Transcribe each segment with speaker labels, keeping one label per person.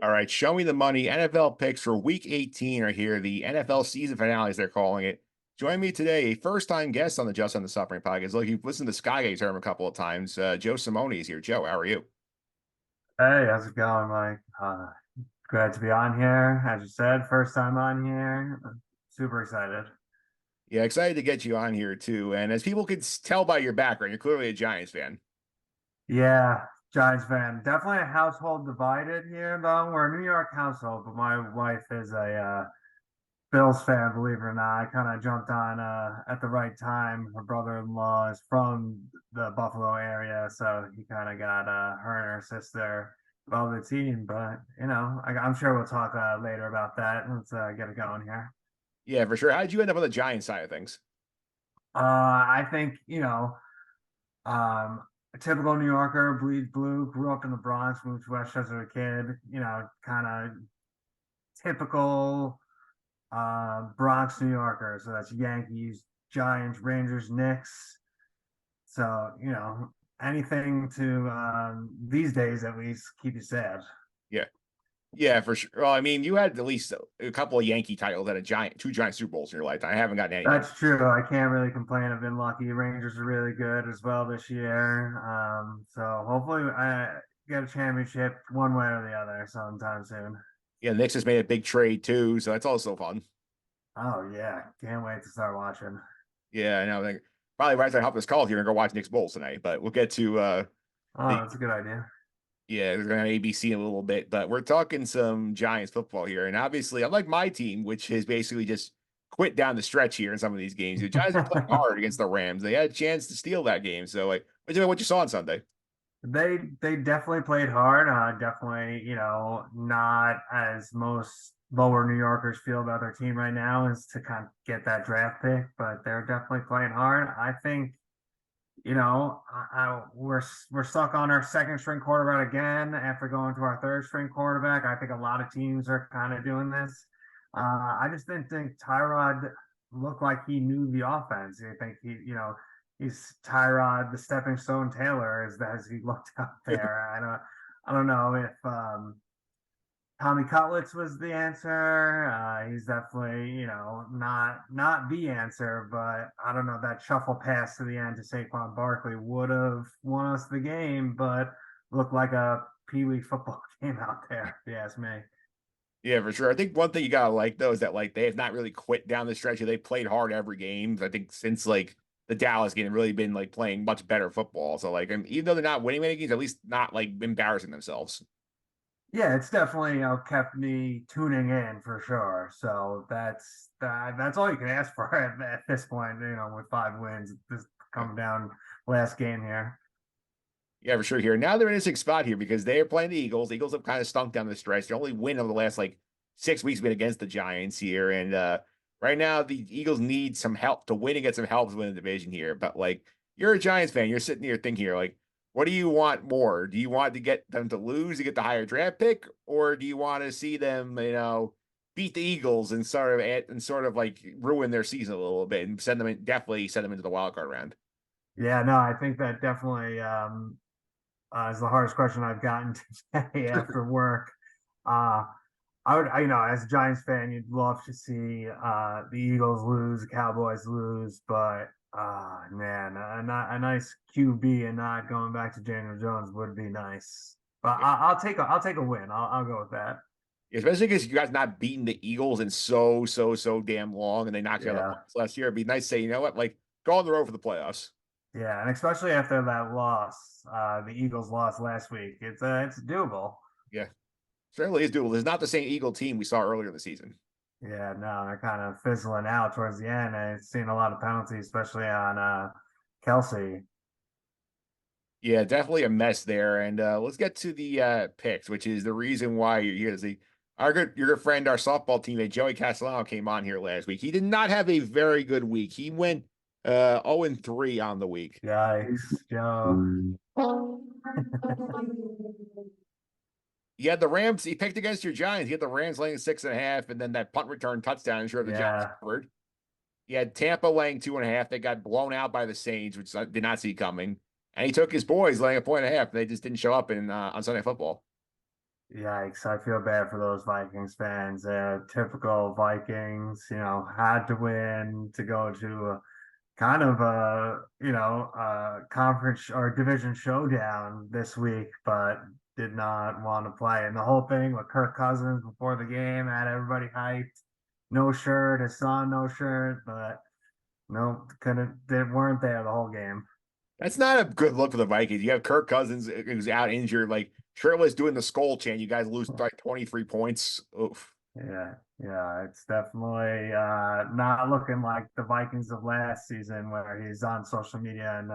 Speaker 1: All right, show me the money. NFL picks for week 18 are here. The NFL season finales, they're calling it. Join me today, a first-time guest on the Just on the Suffering podcast. Look, you've listened to Skygate term a couple of times. Joe Simone is here. Joe, how are you?
Speaker 2: Hey, how's it going, Mike? Glad to be on here. As you said, first time on here. Super excited.
Speaker 1: Yeah, excited to get you on here too. And as people could tell by your background, you're clearly a Giants fan.
Speaker 2: Yeah, Giants fan. Definitely a household divided here, though. We're a New York household, but my wife is a Bills fan, believe it or not. I kind of jumped on at the right time. Her brother-in-law is from the Buffalo area, so he kind of got her and her sister of the team. But I'm sure we'll talk later about that. Let's get it going here.
Speaker 1: Yeah, for sure. How did you end up on the Giants side of things?
Speaker 2: I think, a typical New Yorker, bleeds blue, grew up in the Bronx, moved to Westchester as a kid, kind of typical Bronx New Yorker. So that's Yankees, Giants, Rangers, Knicks. So, anything to these days at least keep you sad.
Speaker 1: Yeah. Yeah, for sure. Well, I mean, you had at least a couple of Yankee titles and two giant Super Bowls in your lifetime. I haven't gotten anything.
Speaker 2: That's true. I can't really complain. I've been lucky. Rangers are really good as well this year. So hopefully I get a championship one way or the other sometime soon.
Speaker 1: Yeah, the Knicks has made a big trade too, so that's also fun.
Speaker 2: Oh yeah, can't wait to start watching.
Speaker 1: Yeah, I know. I think probably right after I hop this call here and go watch Knicks Bulls tonight. But we'll get to
Speaker 2: Oh,
Speaker 1: the
Speaker 2: that's a good idea.
Speaker 1: yeah, we're gonna have ABC in a little bit, but we're talking some Giants football here. And obviously, unlike my team, which has basically just quit down the stretch here in some of these games, the Giants are playing hard against the Rams. They had a chance to steal that game. So like what you saw on Sunday.
Speaker 2: They definitely played hard. Definitely, not as most lower New Yorkers feel about their team right now is to kind of get that draft pick, but they're definitely playing hard. I think we're stuck on our second string quarterback again after going to our third string quarterback. I think a lot of teams are kind of doing this. I just didn't think Tyrod looked like he knew the offense. I think he's Tyrod, the stepping stone Taylor, as he looked out there. I don't know if Tommy Cutlets was the answer. He's definitely, not the answer, but I don't know. That shuffle pass to the end to Saquon Barkley would have won us the game, but looked like a pee-wee football game out there, if you ask me.
Speaker 1: Yeah, for sure. I think one thing you gotta like though is that like they have not really quit down the stretch. They played hard every game. I think since like the Dallas game, really been like playing much better football. So like, even though they're not winning many games, at least not like embarrassing themselves.
Speaker 2: Yeah, it's definitely, kept me tuning in for sure. So that's all you can ask for at this point, with 5 wins, just
Speaker 1: Yeah.
Speaker 2: coming down last game here.
Speaker 1: Yeah, for sure. Here now they're in a sick spot here because they are playing the Eagles. The Eagles have kind of stunk down the stretch. Their only win of the last like 6 weeks has been against the Giants here, and right now the Eagles need some help to win and get some help to win the division here. But like you're a Giants fan, you're sitting here thinking here like, what do you want more? Do you want to get them to lose to get the higher draft pick, or do you want to see them, beat the Eagles and sort of like ruin their season a little bit and definitely send them into the wild card round?
Speaker 2: Yeah, no, I think that definitely is the hardest question I've gotten today after work. Uh, as a Giants fan, you'd love to see the Eagles lose, the Cowboys lose, but man, a nice QB and not going back to Daniel Jones would be nice. But I'll take a win. I'll go with that.
Speaker 1: Especially because you guys not beating the Eagles in so damn long, and they knocked you out of the
Speaker 2: Yeah,
Speaker 1: playoffs last year. It'd be nice to say, you know what, like go on the road for the playoffs.
Speaker 2: yeah, and especially after that loss, the Eagles lost last week. It's doable.
Speaker 1: Yeah, certainly is doable. It's not the same Eagle team we saw earlier in the season.
Speaker 2: Yeah, no, they're kind of fizzling out towards the end. I've seen a lot of penalties, especially on Kelsey.
Speaker 1: Yeah, definitely a mess there. And let's get to the picks, which is the reason why you're here. Your good friend, our softball teammate Joey Castellano came on here last week. He did not have a very good week. He went 0-3 on the week.
Speaker 2: Yikes, Joe.
Speaker 1: He had the Rams. He picked against your Giants. He had the Rams laying 6.5, and then that punt return touchdown ensured the Giants
Speaker 2: Yeah,
Speaker 1: covered. He had Tampa laying 2.5. They got blown out by the Saints, which I did not see coming. And he took his boys laying a point and a half. They just didn't show up in on Sunday Football.
Speaker 2: Yikes, I feel bad for those Vikings fans. Typical Vikings, had to win to go to kind of conference or division showdown this week, but did not want to play. And the whole thing with Kirk Cousins before the game had everybody hyped. No shirt, his son, no shirt, but no, couldn't, they weren't there the whole game.
Speaker 1: That's not a good look for the Vikings. You have Kirk Cousins who's out injured, like shirtless doing the skull chant. You guys lose like 23 points. Oof.
Speaker 2: Yeah, it's definitely not looking like the Vikings of last season where he's on social media and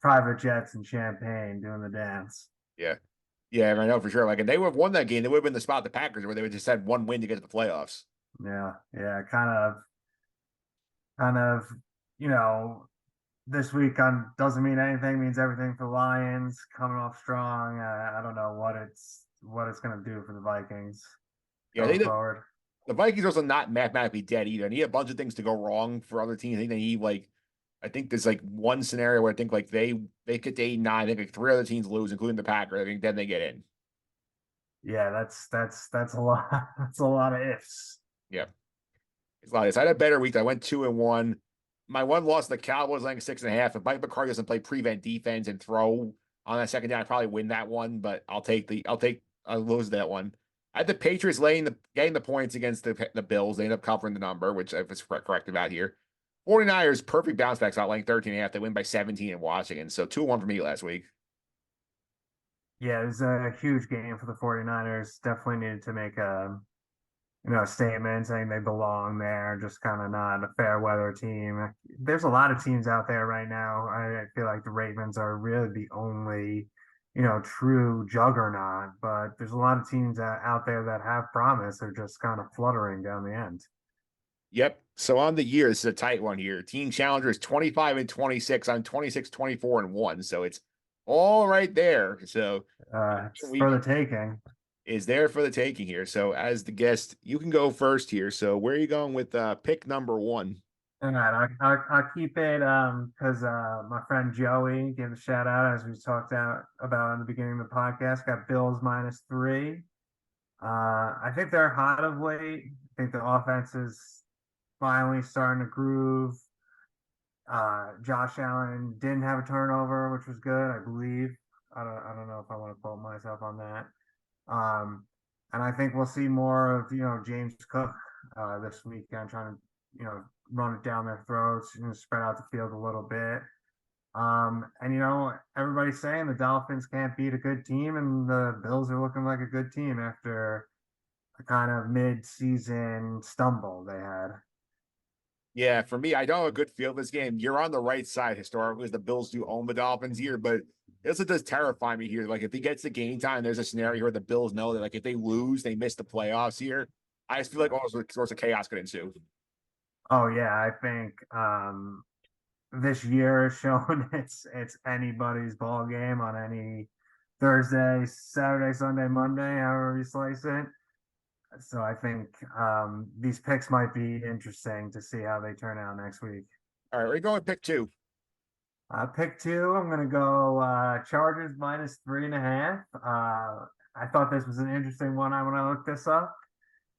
Speaker 2: private jets and champagne doing the dance.
Speaker 1: Yeah. Yeah, I know for sure. Like, if they would have won that game, they would have been the spot the Packers where they would just had one win to get to the playoffs.
Speaker 2: Yeah, kind of, you know, this week on doesn't mean anything, means everything for the Lions coming off strong. I don't know what it's going to do for the Vikings
Speaker 1: Yeah,
Speaker 2: going forward.
Speaker 1: the Vikings are also not mathematically dead either. They need a bunch of things to go wrong for other teams. I think they need like I think there's like one scenario where I think like they get to 8-9. I think like three other teams lose, including the Packers. I think then they get in.
Speaker 2: Yeah, that's a lot. That's a lot of ifs.
Speaker 1: Yeah. It's a lot. I had a better week. I went 2-1. My one loss, the Cowboys, like 6.5. If Mike McCarthy doesn't play prevent defense and throw on that second down, I probably win that one. But I'll lose that one. I had the Patriots getting the points against the Bills. They end up covering the number, which I was correct about here. 49ers, perfect bounce back spot, laying 13.5. They win by 17 in Washington. So 2-1 for me last week.
Speaker 2: Yeah, it was a huge game for the 49ers. Definitely needed to make a statement saying they belong there, just kind of not a fair weather team. There's a lot of teams out there right now. I feel like the Ravens are really the only, true juggernaut, but there's a lot of teams out there that have promise. They're just kind of fluttering down the end.
Speaker 1: Yep. So on the year, this is a tight one here. Team challenger is 25-26. I'm 26-24-1. So it's all right there. So
Speaker 2: It's for
Speaker 1: we
Speaker 2: the taking.
Speaker 1: is there for the taking here. So as the guest, you can go first here. So where are you going with pick number one?
Speaker 2: All right, I'll keep it because my friend Joey gave a shout out as we talked about in the beginning of the podcast. Got Bills -3. I think they're hot of late. I think the offense is finally starting to groove. Josh Allen didn't have a turnover, which was good, I believe. I don't know if I want to quote myself on that. Um, and I think we'll see more of James Cook this weekend, trying to run it down their throats and spread out the field a little bit. And everybody's saying the Dolphins can't beat a good team, and the Bills are looking like a good team after a kind of mid-season stumble they had.
Speaker 1: Yeah, for me, I don't have a good feel this game. You're on the right side historically, as the Bills do own the Dolphins here, but it also does terrify me here. Like if he gets the game time, there's a scenario where the Bills know that like if they lose, they miss the playoffs here. I just feel like all sorts of chaos could ensue.
Speaker 2: Oh yeah, I think this year has shown it's anybody's ball game on any Thursday, Saturday, Sunday, Monday, however you slice it. So I think these picks might be interesting to see how they turn out next week.
Speaker 1: All right, we're going with pick two.
Speaker 2: Pick two, I'm gonna go Chargers -3.5. I thought this was an interesting one when I looked this up.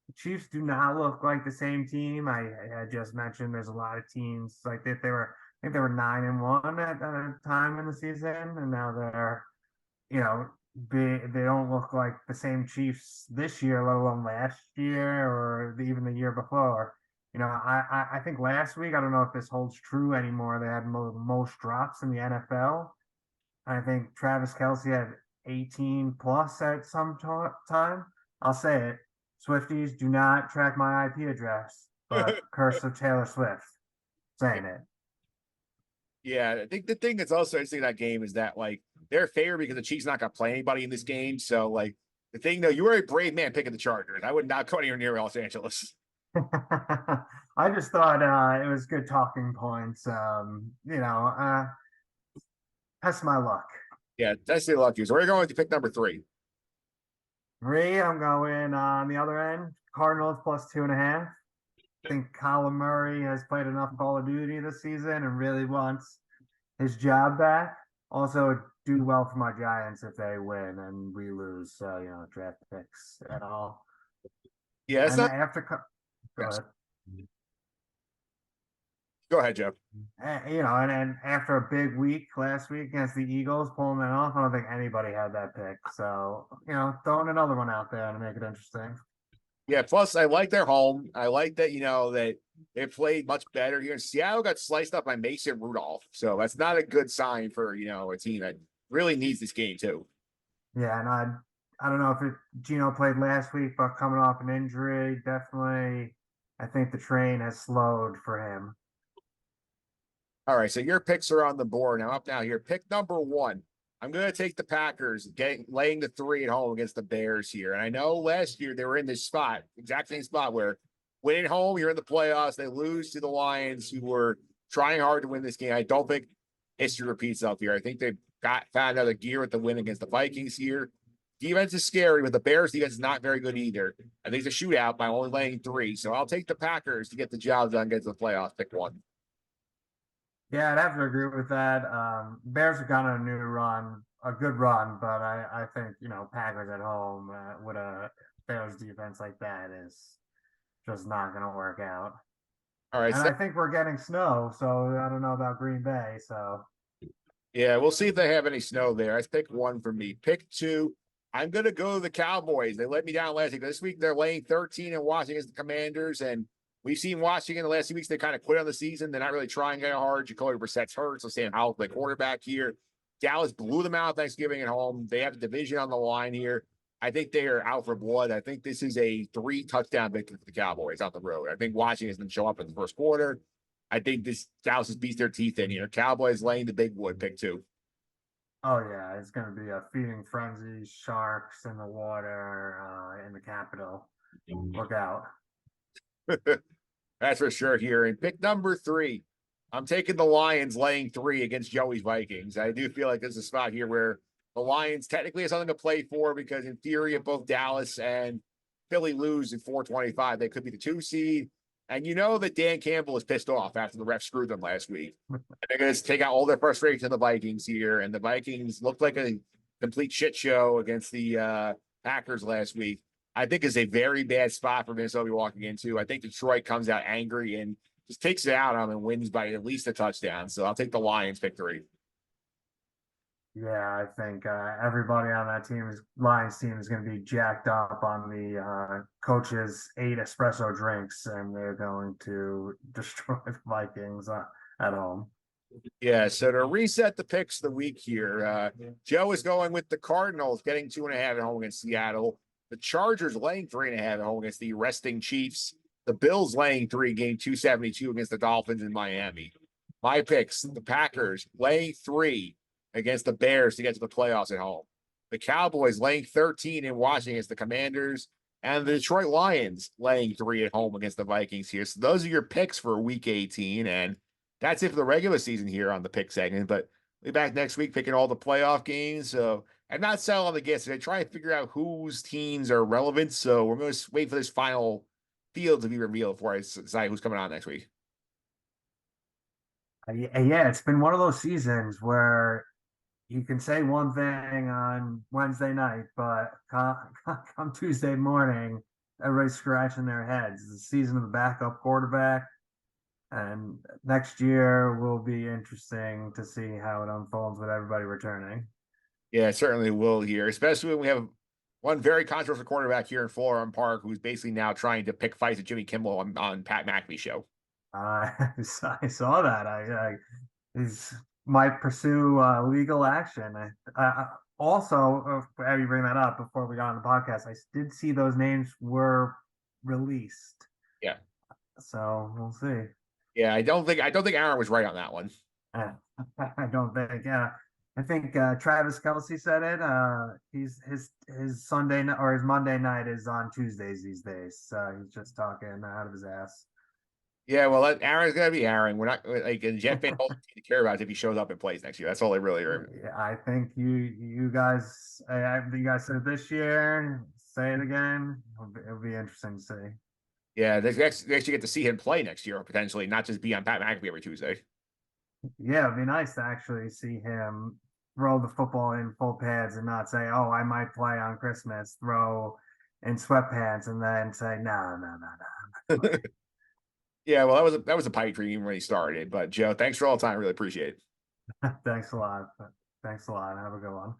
Speaker 2: The Chiefs do not look like the same team. I just mentioned there's a lot of teams like that. I think they were 9-1 at a time in the season, and now they're, you know, they don't look like the same Chiefs this year, let alone last year or even the year before. I think last week, I don't know if this holds true anymore. They had most drops in the NFL. I think Travis Kelce had 18 plus at some time. I'll say it. Swifties do not track my IP address, but curse of Taylor Swift saying it.
Speaker 1: Yeah, I think the thing that's also interesting in that game is that like they're favored because the Chiefs not gonna play anybody in this game. So like the thing though, you were a brave man picking the Chargers. I would not go anywhere near Los Angeles.
Speaker 2: I just thought it was good talking points. That's my luck.
Speaker 1: Yeah, that's the luck. So we're going to pick number three.
Speaker 2: Three, I'm going on the other end. Cardinals +2.5. I think Colin Murray has played enough Call of Duty this season and really wants his job back. Also, do well for my Giants if they win and we lose. So, draft picks at all.
Speaker 1: Yeah, it's
Speaker 2: And
Speaker 1: not.
Speaker 2: go
Speaker 1: Yes.
Speaker 2: ahead.
Speaker 1: Go ahead, Joe.
Speaker 2: And after a big week last week against the Eagles, pulling that off, I don't think anybody had that pick. So, throwing another one out there to make it interesting.
Speaker 1: Yeah, plus I like their home. I like that, that they played much better here. Seattle got sliced up by Mason Rudolph. So that's not a good sign for, a team that really needs this game too.
Speaker 2: Yeah, and I don't know if Gino played last week, but coming off an injury, definitely, I think the train has slowed for him.
Speaker 1: All right, so your picks are on the board now. Up now here, pick number one. I'm going to take the Packers, laying the 3 at home against the Bears here. And I know last year they were in this spot, exact same spot where winning home, you're in the playoffs. They lose to the Lions, who were trying hard to win this game. I don't think history repeats itself here. I think they've found another gear with the win against the Vikings here. Defense is scary, but the Bears defense is not very good either. I think it's a shootout by only laying 3. So I'll take the Packers to get the job done, get to the playoffs. Pick one.
Speaker 2: Yeah, I'd have to agree with that. Bears are kind of a new run, a good run, but I think, Packers at home with a Bears defense like that is just not going to work out.
Speaker 1: All right.
Speaker 2: And
Speaker 1: So
Speaker 2: I think we're getting snow, so I don't know about Green Bay. So,
Speaker 1: yeah, we'll see if they have any snow there. That's pick one for me. Pick two. I'm going to go the Cowboys. They let me down last week. This week they're laying 13 and Washington against the Commanders. And we've seen Washington the last 2 weeks. They kind of quit on the season. They're not really trying very hard. Jacoby Brissett's hurt. So Sam Howell, the quarterback here. Dallas blew them out Thanksgiving at home. They have the division on the line here. I think they are out for blood. I think this is a 3-touchdown victory for the Cowboys on the road. I think Washington doesn't show up in the first quarter. I think this Dallas has beat their teeth in. Cowboys laying the big wood, pick two.
Speaker 2: oh yeah, it's going to be a feeding frenzy, sharks in the water, in the capital. Look out.
Speaker 1: That's for sure here. And pick number 3. I'm taking the Lions laying 3 against Joey's Vikings. I do feel like there's a spot here where the Lions technically have something to play for because in theory, if both Dallas and Philly lose in 425, they could be the 2 seed. And you know that Dan Campbell is pissed off after the ref screwed them last week. And they're going to take out all their frustration on the Vikings here. And the Vikings looked like a complete shit show against the Packers last week. I think is a very bad spot for Minnesota walking into. I think Detroit comes out angry and just takes it out on them and wins by at least a touchdown. So I'll take the Lions victory.
Speaker 2: Yeah, I think everybody on that Lions team is going to be jacked up on the coach's 8 espresso drinks, and they're going to destroy the Vikings at home.
Speaker 1: Yeah, so to reset the picks of the week here, Joe is going with the Cardinals, getting 2.5 at home against Seattle. The Chargers laying 3.5 at home against the resting Chiefs. The Bills laying 3, game 272 against the Dolphins in Miami. My picks, the Packers laying 3 against the Bears to get to the playoffs at home. The Cowboys laying 13 in Washington against the Commanders. And the Detroit Lions laying 3 at home against the Vikings here. So those are your picks for week 18. And that's it for the regular season here on the pick segment. But we'll be back next week picking all the playoff games. So I'm not selling on the guests. I try to figure out whose teams are relevant. So we're going to wait for this final field to be revealed before I decide who's coming on next week.
Speaker 2: Yeah, it's been one of those seasons where you can say one thing on Wednesday night, but come Tuesday morning, everybody's scratching their heads. It's the season of the backup quarterback. And next year will be interesting to see how it unfolds with everybody returning.
Speaker 1: Yeah, it certainly will here, especially when we have one very controversial quarterback here in Florham Park who's basically now trying to pick fights with Jimmy Kimmel on Pat McAfee show.
Speaker 2: I saw that. He's might pursue legal action. Also, have you bring that up before we got on the podcast? I did see those names were released.
Speaker 1: Yeah.
Speaker 2: So we'll see.
Speaker 1: Yeah, I don't think Aaron was right on that one.
Speaker 2: I don't think. Yeah, I think Travis Kelce said it. He's his Sunday or his Monday night is on Tuesdays these days. So he's just talking out of his ass.
Speaker 1: Yeah, well, Aaron's gonna be Aaron. We're not like and Jeff Van Holt to care about if he shows up and plays next year. That's all they really are.
Speaker 2: Yeah, I think you guys said it this year. Say it again. It'll be interesting to see.
Speaker 1: Yeah, they actually get to see him play next year potentially, not just be on Pat McAfee every Tuesday.
Speaker 2: Yeah, it'd be nice to actually see him throw the football in full pads and not say, "Oh, I might play on Christmas." Throw in sweatpants and then say, "No, no, no, no."
Speaker 1: Yeah, well, that was a pipe dream when he started. But Joe, thanks for all the time. Really appreciate it.
Speaker 2: Thanks a lot. Thanks a lot. Have a good one.